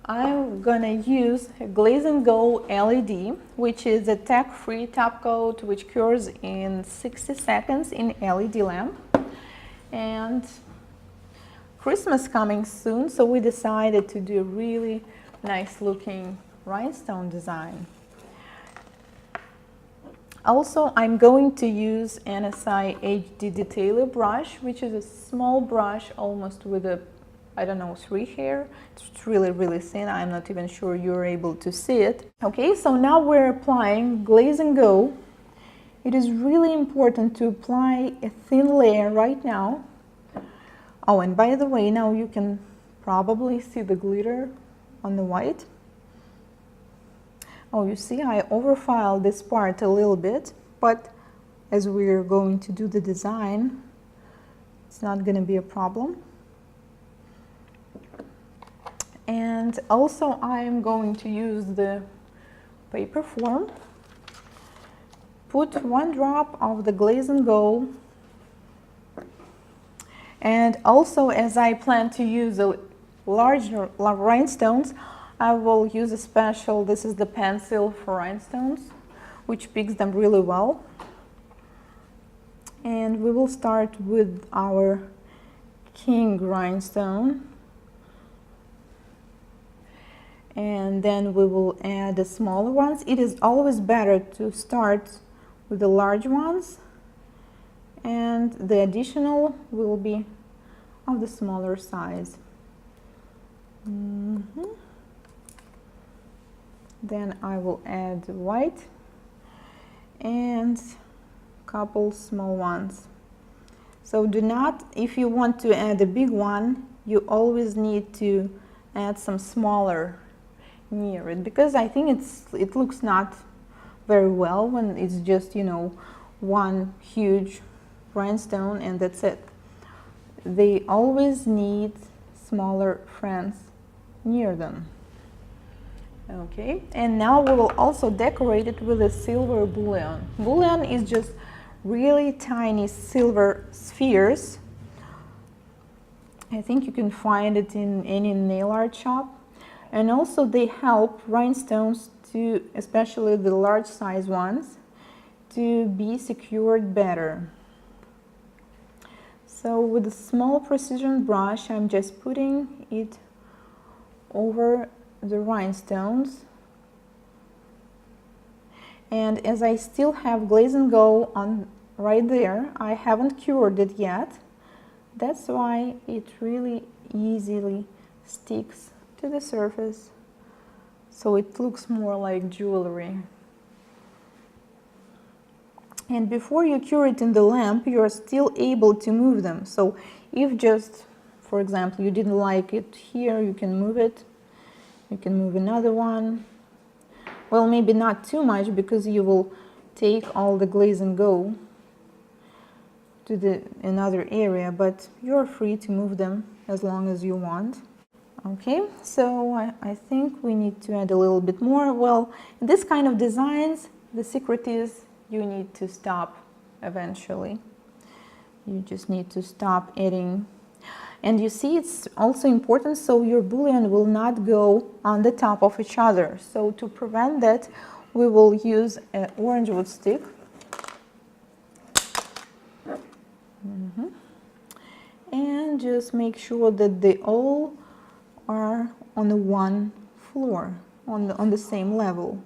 I'm gonna use a Glaze and Go LED, which is a tech-free top coat which cures in 60 seconds in LED lamp. And Christmas coming soon, so we decided to do a really nice looking rhinestone design. Also, I'm going to use NSI HD Detailer brush, which is a small brush almost with a, I don't know, 3 hair. It's really, really thin. I'm not even sure you're able to see it. Okay, so now we're applying Glaze and Go. It is really important to apply a thin layer right now. Oh, and by the way, now you can probably see the glitter on the white. Oh, you see, I overfiled this part a little bit, but as we're going to do the design, it's not going to be a problem. And also I'm going to use the paper form. Put 1 drop of the Glaze and Go. And also, as I plan to use a larger rhinestones, I will use a special, this is the pencil for rhinestones, which picks them really well. And we will start with our king rhinestone. And then we will add the smaller ones. It is always better to start with the large ones, and the additional will be of the smaller size. Then I will add white and a couple small ones. So do not, if you want to add a big one, you always need to add some smaller near it, because I think it looks not very well when it's just, you know, one huge rhinestone and that's it. They always need smaller friends near them. Okay, and now we will also decorate it with a silver bullion. Bullion is just really tiny silver spheres. I think you can find it in any nail art shop. And also they help rhinestones to, especially the large size ones, to be secured better. So with a small precision brush, I'm just putting it over the rhinestones. And as I still have Glaze and Go on right there, I haven't cured it yet. That's why it really easily sticks to the surface, so it looks more like jewelry. And before you cure it in the lamp, you are still able to move them. So if just, for example, you didn't like it here, you can move it. You can move another one. Well, maybe not too much, because you will take all the Glaze and Go to another area, but you're free to move them as long as you want. Okay, so I think we need to add a little bit more. Well, in this kind of designs, the secret is you need to stop eventually. You just need to stop adding. And you see, it's also important so your bullion will not go on the top of each other. So to prevent that, we will use an orange wood stick. And just make sure that they all are on the one floor, on the same level.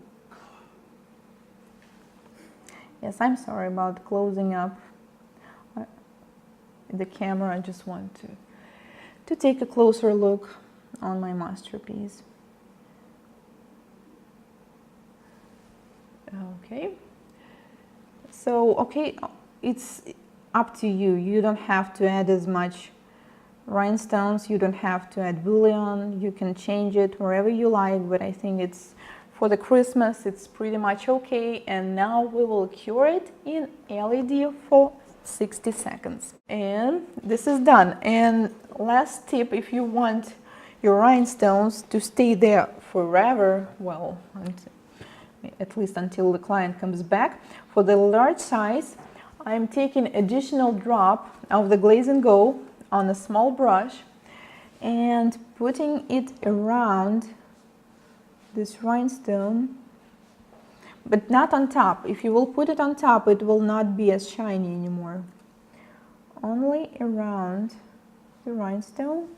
Yes, I'm sorry about closing up the camera. I just want to take a closer look on my masterpiece. Okay, so okay, it's up to you. You don't have to add as much rhinestones, you don't have to add bullion, you can change it wherever you like, but I think it's for the Christmas it's pretty much okay. And now we will cure it in LED for 60 seconds. And this is done. And last tip, if you want your rhinestones to stay there forever, well, at least until the client comes back, for the large size, I'm taking additional drop of the Glaze and Go on a small brush and putting it around this rhinestone, but not on top. If you will put it on top, it will not be as shiny anymore. Only around the rhinestone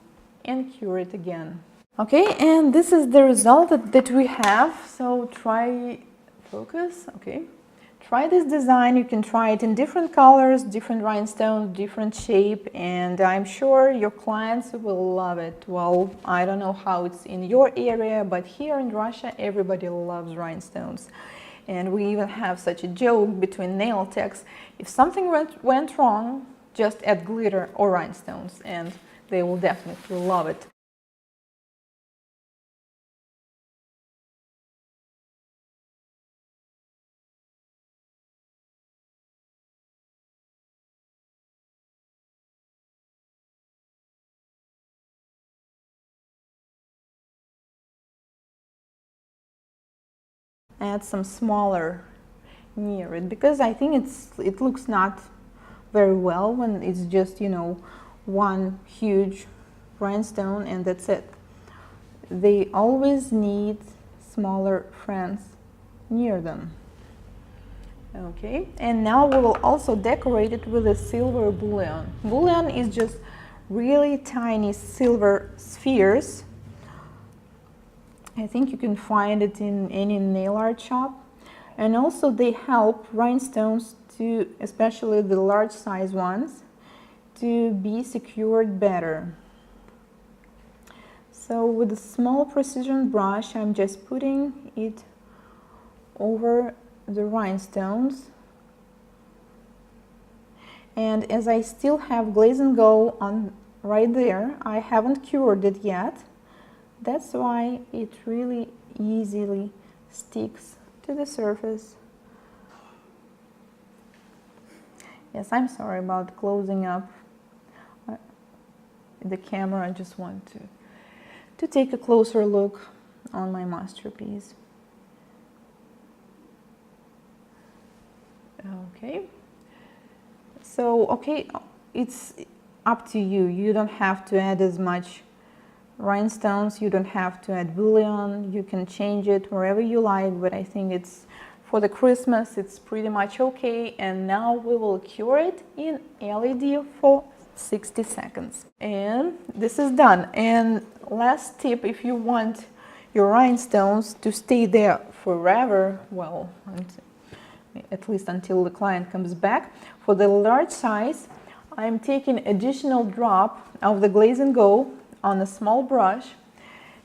and cure it again. Okay, and this is the result that we have. So try, focus, okay. Try this design. You can try it in different colors, different rhinestones, different shape, and I'm sure your clients will love it. Well, I don't know how it's in your area, but here in Russia, everybody loves rhinestones. And we even have such a joke between nail techs. If something went wrong, just add glitter or rhinestones, and they will definitely love it. Add some smaller near it, because I think it looks not very well when it's just, you know, one huge rhinestone and that's it. They always need smaller friends near them. Okay, and now we will also decorate it with a silver bullion. Bullion is just really tiny silver spheres. I think you can find it in any nail art shop. And also they help rhinestones to, especially the large size ones, to be secured better. So with a small precision brush, I'm just putting it over the rhinestones. And as I still have glaze and go on right there, I haven't cured it yet. That's why it really easily sticks to the surface. Yes, I'm sorry about closing up the camera. I just want to take a closer look on my masterpiece. Okay. So, okay, it's up to you. You don't have to add as much rhinestones, you don't have to add bullion, you can change it wherever you like, but I think it's for the Christmas, it's pretty much okay. And now we will cure it in LED for 60 seconds. And this is done. And last tip, if you want your rhinestones to stay there forever, well, at least until the client comes back, for the large size, I'm taking additional drop of the Glaze and Go on a small brush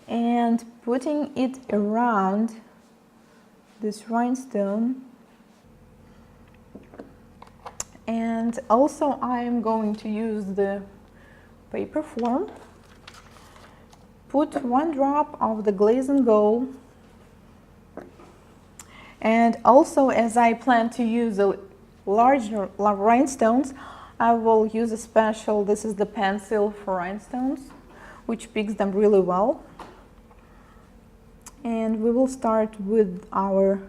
and putting it around this rhinestone. And also I'm going to use the paper form. Put one drop of the Glaze and Go. And also, as I plan to use a larger rhinestones, I will use a special, this is the pencil for rhinestones, which picks them really well. And we will start with our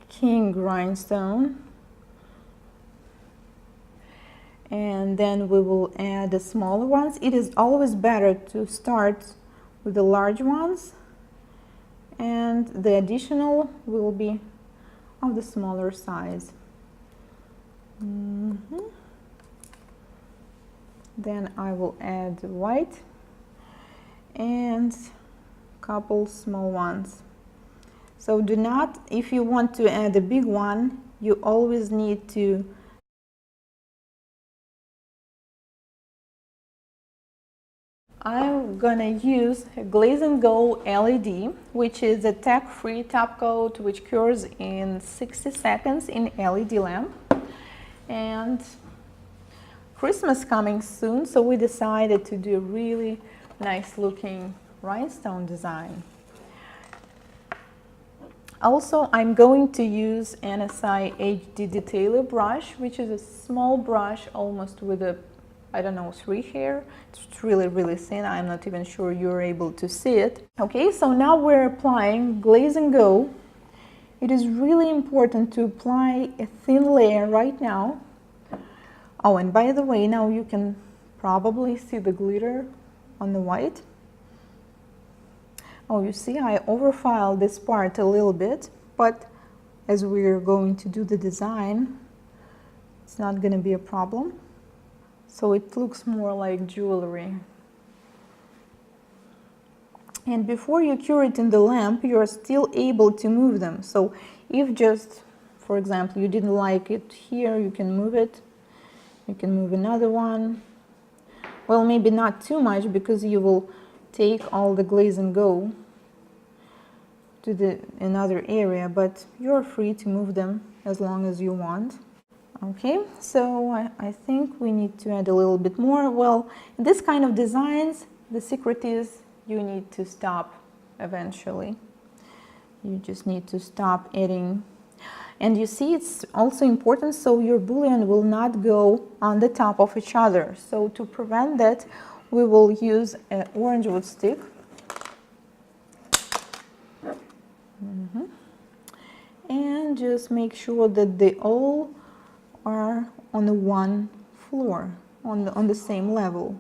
king rhinestone. And then we will add the smaller ones. It is always better to start with the large ones, and the additional will be of the smaller size. Then I will add white and a couple small ones. So do not, if you want to add a big one, you always need to I'm gonna use a Glaze and Go LED, which is a tech-free top coat which cures in 60 seconds in LED lamp. And Christmas coming soon, so we decided to do a really nice looking rhinestone design. Also, I'm going to use NSI HD Detailer brush, which is a small brush almost with a, I don't know, 3 hair. It's really, really thin. I'm not even sure you're able to see it. Okay, so now we're applying Glaze and Go. It is really important to apply a thin layer right now. Oh, and by the way, now you can probably see the glitter on the white. Oh, you see, I overfiled this part a little bit, but as we're going to do the design, it's not going to be a problem. So it looks more like jewelry. And before you cure it in the lamp, you're still able to move them. So if just, for example, you didn't like it here, you can move it. You can move another one. Well, maybe not too much, because you will take all the glaze and go to another area, but you're free to move them as long as you want. Okay, so I think we need to add a little bit more. Well, in this kind of designs, the secret is you need to stop eventually. You just need to stop adding. And you see, it's also important so your bouillon will not go on the top of each other. So to prevent that, we will use an orange wood stick. And just make sure that they all are on the one floor, on the same level.